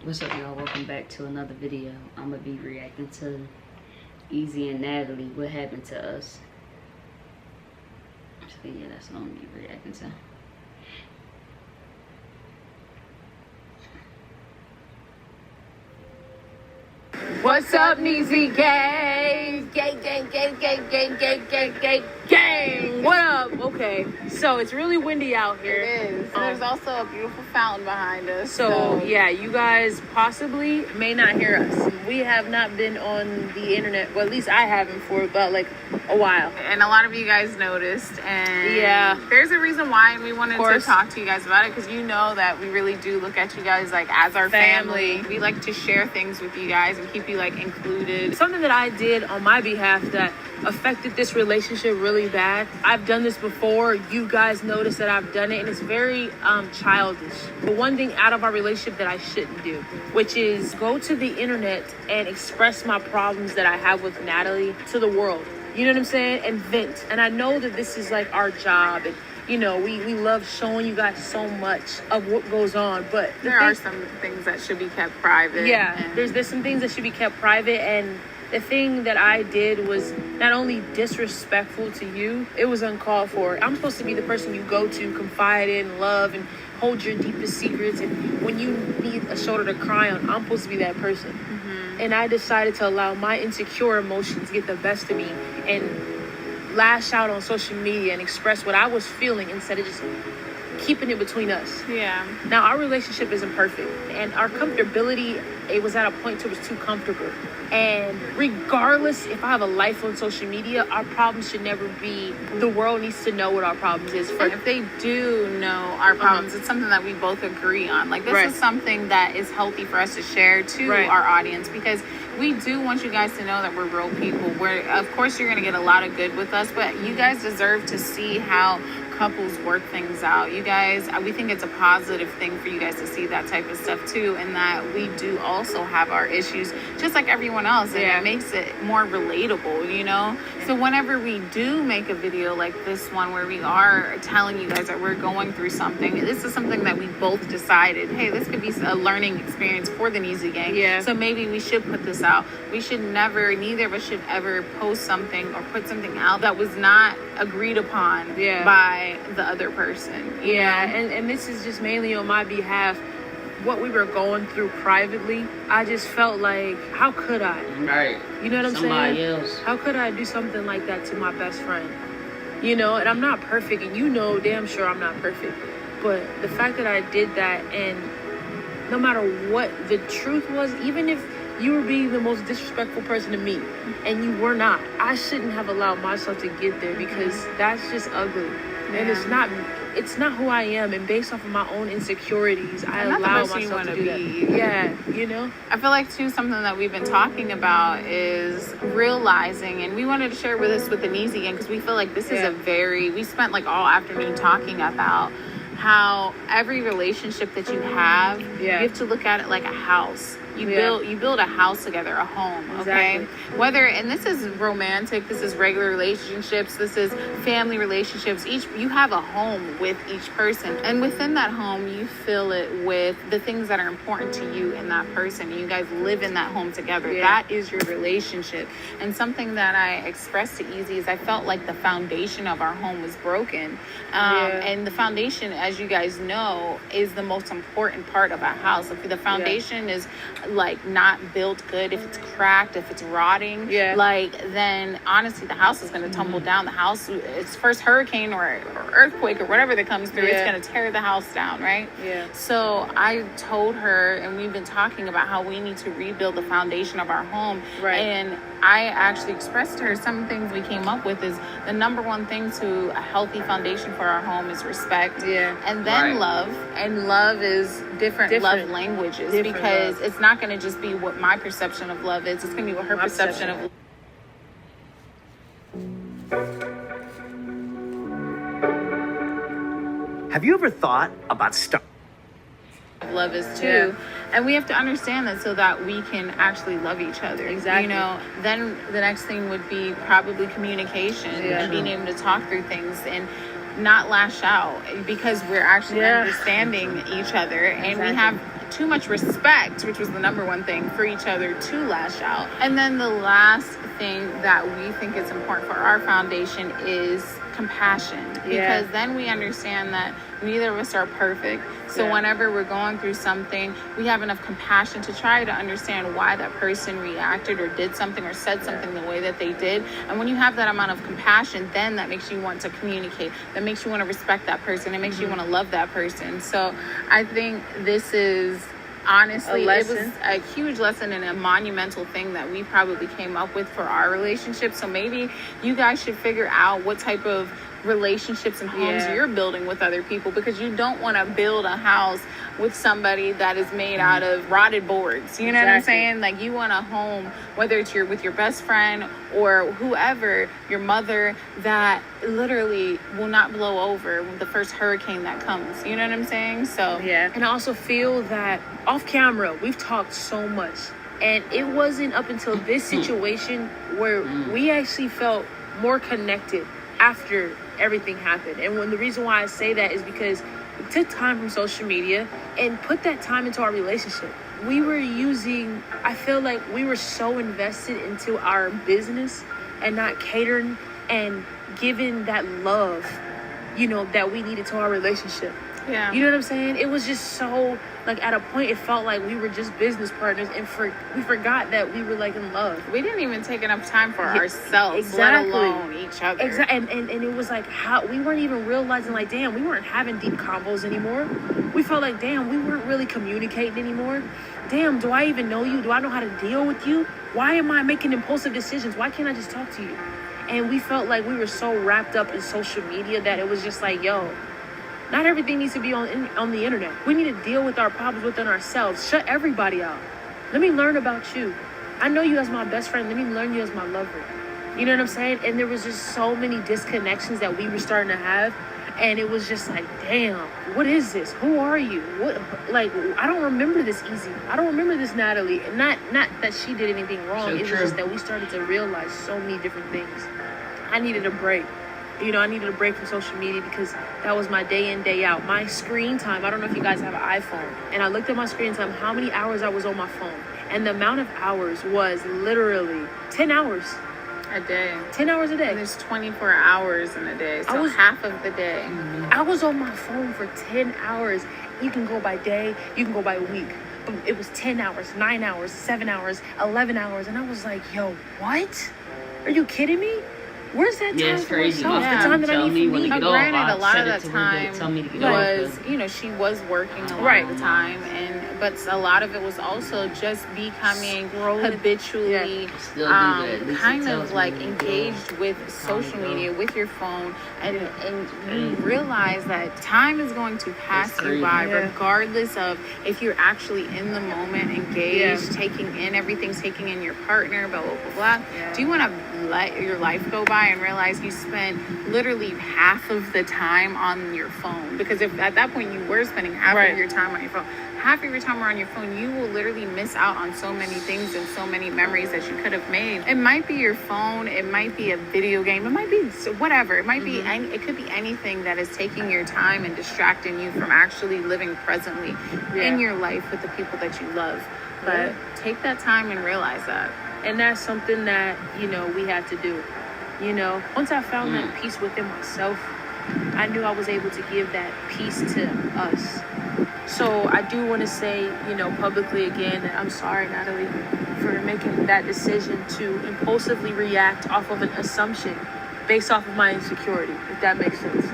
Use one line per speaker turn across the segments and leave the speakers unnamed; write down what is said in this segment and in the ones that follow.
What's up, y'all? Welcome back to another video. I'm gonna be reacting to EZZE and Natalie. What happened to us? So yeah, that's what I'm gonna be reacting to.
What's up, EZZE gang? Gang, gang, gang, gang, gang, gang, gang, gang, gang. What up? Okay, so it's really windy out here.
It is. There's also a beautiful fountain behind us.
So yeah, you guys possibly may not hear us. We have not been on the internet, well, at least I haven't for about like a while.
And a lot of you guys noticed, and
yeah,
there's a reason why, and we wanted to talk to you guys about it because you know that we really do look at you guys like as our family. We like to share things with you guys and keep you like included.
Something that I did on my behalf that affected this relationship really bad. I've done this before. You guys notice that I've done it, and it's very childish. But one thing out of our relationship that I shouldn't do, which is go to the internet and express my problems that I have with Natalie to the world. You know what I'm saying? And vent. And I know that this is like our job, and you know, we love showing you guys so much of what goes on, but
there are some things that should be kept private.
Yeah, there's some things that should be kept private, and the thing that I did was not only disrespectful to you, it was uncalled for. I'm supposed to be the person you go to, confide in, love, and hold your deepest secrets, and when you need a shoulder to cry on, I'm supposed to be that person. And I decided to allow my insecure emotions get the best of me and lash out on social media and express what I was feeling instead of just keeping it between us.
Yeah.
Now, our relationship isn't perfect, and our comfortability, it was at a point where it was too comfortable. And regardless if I have a life on social media, our problems should never be, the world needs to know what our problems is.
And if they do know our problems, it's something that we both agree on. Like, this is something that is healthy for us to share to our audience, because we do want you guys to know that we're real people. Of course, you're going to get a lot of good with us, but you guys deserve to see how couples work things out. You guys, we think it's a positive thing for you guys to see that type of stuff too, and that we do also have our issues just like everyone else, and it makes it more relatable, you know? So whenever we do make a video like this one where we are telling you guys that we're going through something, this is something that we both decided, hey, this could be a learning experience for the EZZE gang. So maybe we should put this out. We should never, neither of us should ever post something or put something out that was not agreed upon by the other person.
And this is just mainly on my behalf. What we were going through privately, I just felt like, how could I?
Right.
You know what I'm saying?
Somebody else.
How could I do something like that to my best friend? You know, and I'm not perfect, and you know damn sure I'm not perfect. But the fact that I did that, and no matter what the truth was, even if you were being the most disrespectful person to me, and you were not, I shouldn't have allowed myself to get there, because that's just ugly. And it's not who I am, and based off of my own insecurities, I allow myself to do that. Yeah, you know?
I feel like too, something that we've been talking about is realizing, and we wanted to share with this with the EZZE gang, because we feel like this is we spent like all afternoon talking about how every relationship that you have, you have to look at it like a house. You build a house together, a home, okay? Whether, and this is romantic, this is regular relationships, this is family relationships. You have a home with each person, and within that home, you fill it with the things that are important to you and that person. You guys live in that home together. That is your relationship. And something that I expressed to EZZE is I felt like the foundation of our home was broken. And the foundation, as you guys know, is the most important part of a house. If the foundation is like not built good, if it's cracked, if it's rotting, like, then honestly the house is going to tumble down. The house, it's first hurricane or earthquake or whatever that comes through, it's going to tear the house down, right? So I told her, and we've been talking about how we need to rebuild the foundation of our home, and I actually expressed to her some things we came up with is the number one thing to a healthy foundation for our home is respect, and then love. And love is different love languages, because it's not going to just be what my perception of love is, it's going to be what her perception of
Have you ever thought about
love is too? And we have to understand that so that we can actually love each other. You know, then the next thing would be probably communication and being able to talk through things and not lash out, because we're actually understanding each other, and we have too much respect, which was the number one thing, for each other to lash out. And then the last thing that we think is important for our foundation is compassion, because then we understand that neither of us are perfect. So whenever we're going through something, we have enough compassion to try to understand why that person reacted or did something or said something the way that they did. And when you have that amount of compassion, then that makes you want to communicate. That makes you want to respect that person. It makes you want to love that person. So I think this is honestly, it was a huge lesson and a monumental thing that we probably came up with for our relationship. So maybe you guys should figure out what type of relationships and homes you're building with other people, because you don't want to build a house with somebody that is made out of rotted boards. You know what I'm saying? Like, you want a home, whether it's with your best friend or whoever, your mother, that literally will not blow over with the first hurricane that comes. You know what I'm saying? So
and I also feel that off camera we've talked so much, and it wasn't up until this situation where we actually felt more connected after everything happened. And when the reason why I say that is because we took time from social media and put that time into our relationship. We were using, I feel like we were so invested into our business and not catering and giving that love, you know, that we needed to our relationship.
Yeah.
You know what I'm saying? It was just so, like, at a point it felt like we were just business partners, and we forgot that we were, like, in love.
We didn't even take enough time for ourselves, let alone each other.
Exactly. And it was like, how we weren't even realizing, like, damn, we weren't having deep combos anymore. We felt like, damn, we weren't really communicating anymore. Damn, do I even know you? Do I know how to deal with you? Why am I making impulsive decisions? Why can't I just talk to you? And we felt like we were so wrapped up in social media that it was just like, yo, not everything needs to be on the internet. We need to deal with our problems within ourselves. Shut everybody out. Let me learn about you. I know you as my best friend. Let me learn you as my lover. You know what I'm saying? And there was just so many disconnections that we were starting to have. And it was just like, damn, what is this? Who are you? What? Like, I don't remember this Easy. I don't remember this Natalie. And not that she did anything wrong. It was just that we started to realize so many different things. I needed a break. You know, I needed a break from social media because that was my day in, day out. My screen time, I don't know if you guys have an iPhone. And I looked at my screen time, how many hours I was on my phone. And the amount of hours was literally 10 hours.
A day.
10 hours a day.
And there's 24 hours in a day. So half of the day.
I was on my phone for 10 hours. You can go by day, you can go by week. But it was 10 hours, 9 hours, 7 hours, 11 hours. And I was like, yo, what? Are you kidding me? Where's that time for myself? The time that I need for me.
Granted, a lot of the time was, you know, she was working a lot of the time, but a lot of it was also just becoming habitually kind of like engaged with social media, with your phone, and you realize that time is going to pass you by regardless of if you're actually in the moment, engaged, taking in everything, taking in your partner, blah, blah, blah, blah. Do you want to let your life go by and realize you spent literally half of the time on your phone? Because if at that point you were spending half of your time on your phone, half of your time on your phone, you will literally miss out on so many things and so many memories that you could have made. It might be your phone, it might be a video game, it might be whatever, it might be it could be anything that is taking your time and distracting you from actually living presently in your life with the people that you love. But take that time and realize that.
And that's something that, you know, we had to do. You know, once I found that peace within myself, I knew I was able to give that peace to us. So I do want to say, you know, publicly again, that I'm sorry, Natalie, for making that decision to impulsively react off of an assumption based off of my insecurity, if that makes sense.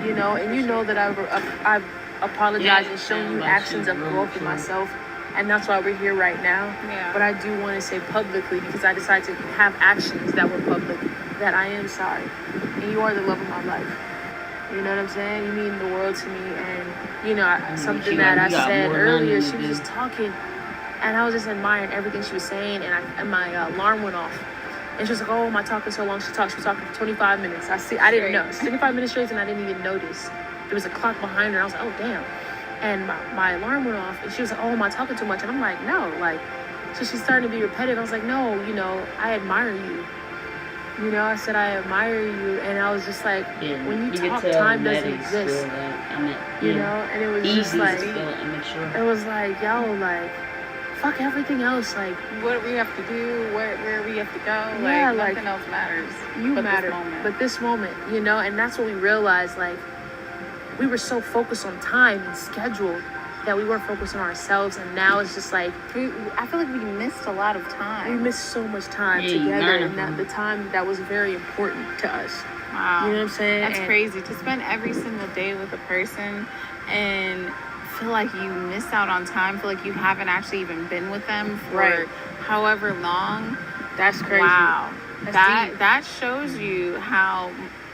You know, and you know that I've apologized and shown you actions of growth in myself. And that's why we're here right now. But I do want to say publicly, because I decided to have actions that were public, that I am sorry. And you are the love of my life. You know what I'm saying? You mean the world to me. And, you know, something that I said earlier, she was just talking. And I was just admiring everything she was saying. And my alarm went off. And she was like, oh, am I talking so long? She was talking for 25 minutes. I didn't know. 25 minutes straight, and I didn't even notice. There was a clock behind her. And I was like, oh, damn. And my alarm went off, and she was like, oh, am I talking too much? And I'm like, no, like, so she's starting to be repetitive. I was like, no, you know, I admire you. You know, I said I admire you, and I was just like,
Yeah,
when you
can
talk,
tell
time
that
doesn't
it's
exist.
still, I mean,
You know, and it was
easy
just like,
to immature.
it was like, yo, like, fuck everything else. Like,
What we have to do, where we have to go,
Yeah,
like
like,
nothing else matters.
you
but
matter,
this moment.
but this moment, you know, and that's what we realized. Like, we were so focused on time and schedule that we weren't focused on ourselves, and now it's just like
I feel like we missed a lot of
we
time.
missed so much time
Yeah, you
together,
learn
and that
from
the time that was very important to us.
Wow.
You know what I'm saying?
That's
And
crazy to spend every single day with a person and feel like you missed out on time, feel like you haven't actually even been with them for
Right.
however long.
That's crazy.
Wow.
That's deep.
That shows you how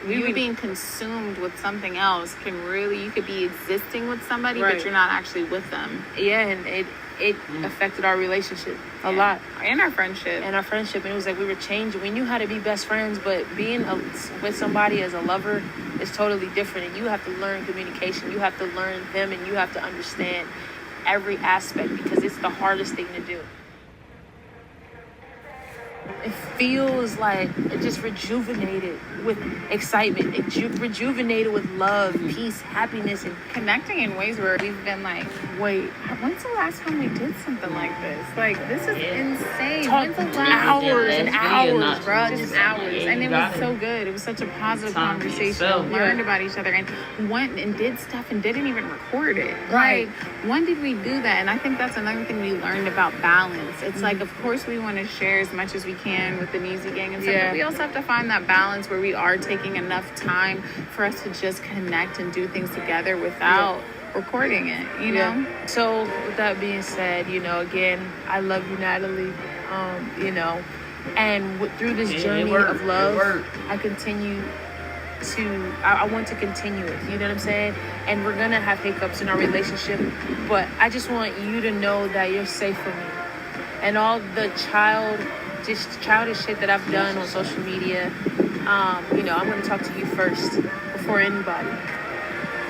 We
you
would-
being consumed with something else can really, you could be existing with somebody,
Right.
but you're not actually with them.
Yeah, and it affected our relationship a
Yeah.
lot.
And our friendship.
And our friendship, and it was like we were changing. We knew how to be best friends, but being with somebody as a lover is totally different. And you have to learn communication. You have to learn them, and you have to understand every aspect, because it's the hardest thing to do. It feels like it just rejuvenated with excitement. It rejuvenated with love, peace, happiness, and
Connecting in ways where we've been like,
wait.
when's the last time we did something like this? Like, this is insane.
Talk
When's the
for
last
hours and hours,
not
bro.
too
just
long.
hours,
Yeah,
and
you
it was
gotta
so good. It was such a positive
time to
conversation.
yourself.
Learned
Yeah.
about each other and went and did stuff and didn't even record it.
Right.
Like, when did we do that? And I think that's another thing we learned about balance. It's like, of course, we want to share as much as we can with the NAT gang and stuff,
Yeah.
but we also have to find that balance where we are taking enough time for us to just connect and do things together without recording it. You know.
So with that being said, you know, again, I love you, Natalie. You know, and through this
Yeah, it
journey
worked.
of
It
love,
worked.
I want to continue it. You know what I'm saying? And we're gonna have hiccups in our relationship, but I just want you to know that you're safe for me. And all the childish shit that I've done on social media, you know, I'm gonna talk to you first before anybody.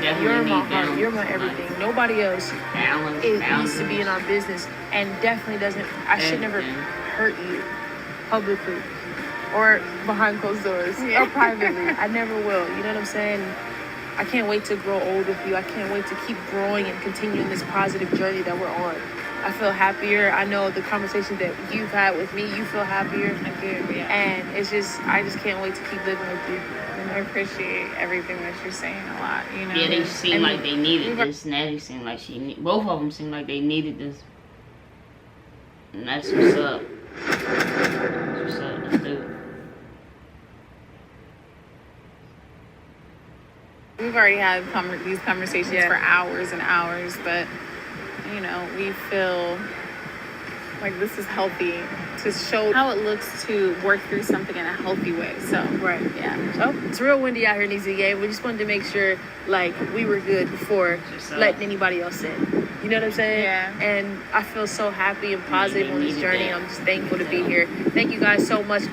Definitely
You're my
need
heart.
balance.
You're my everything. Nobody else
Balance,
it
balance.
needs to be in our business, and definitely doesn't. I should never hurt you publicly or behind closed doors or privately. I never will. You know what I'm saying? I can't wait to grow old with you. I can't wait to keep growing and continuing this positive journey that we're on. I feel happier. I know the conversation that you've had with me, you feel happier.
I do, yeah.
And it's just, I just can't wait to keep living with you.
I appreciate everything that you're saying a lot. You know.
Yeah, they seem
And
like they needed
we've-
this. Natty seemed like both of them seemed like they needed this. And that's what's up. That's what's up. Let's do it.
We've already had these conversations
Yeah.
for hours and hours, but you know, we feel like this is healthy to show how it looks to work through something in a healthy way. So,
Right.
yeah.
So it's real windy out here in EZZE game. We just wanted to make sure like we were good before
Just up.
letting anybody else in. You know what I'm saying?
Yeah.
And I feel so happy and positive
Yeah,
on this
needed
journey.
that.
I'm just thankful to be here. Thank you guys so much.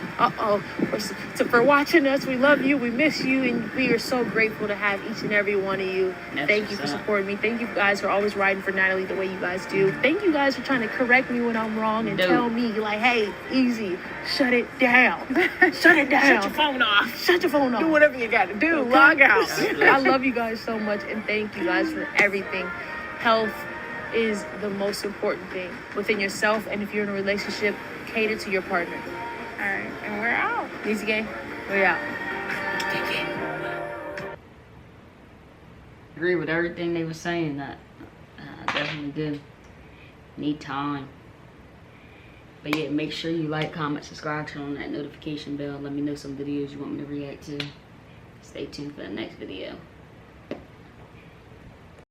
For watching us. We love you. We miss you, and we are so grateful to have each and every one of you.
That's
Thank you
what's
for
up.
supporting me. Thank you guys for always riding for Natalie the way you guys do. Thank you guys for trying to correct me when I'm wrong and
Dude.
tell me like, hey, easy, shut it down. Shut it down.
Shut your phone off.
Shut your phone off.
Do whatever you got to do.
Okay?
Log out.
I love you guys so much, and thank you guys for everything. Health is the most important thing within yourself, and if you're in a relationship, cater to your partner.
All right, and we're out.
Easy game. We're out.
Agree with everything they were saying. That definitely do. Need time. But yeah, make sure you like, comment, subscribe, turn on that notification bell. Let me know some videos you want me to react to. Stay tuned for the next video.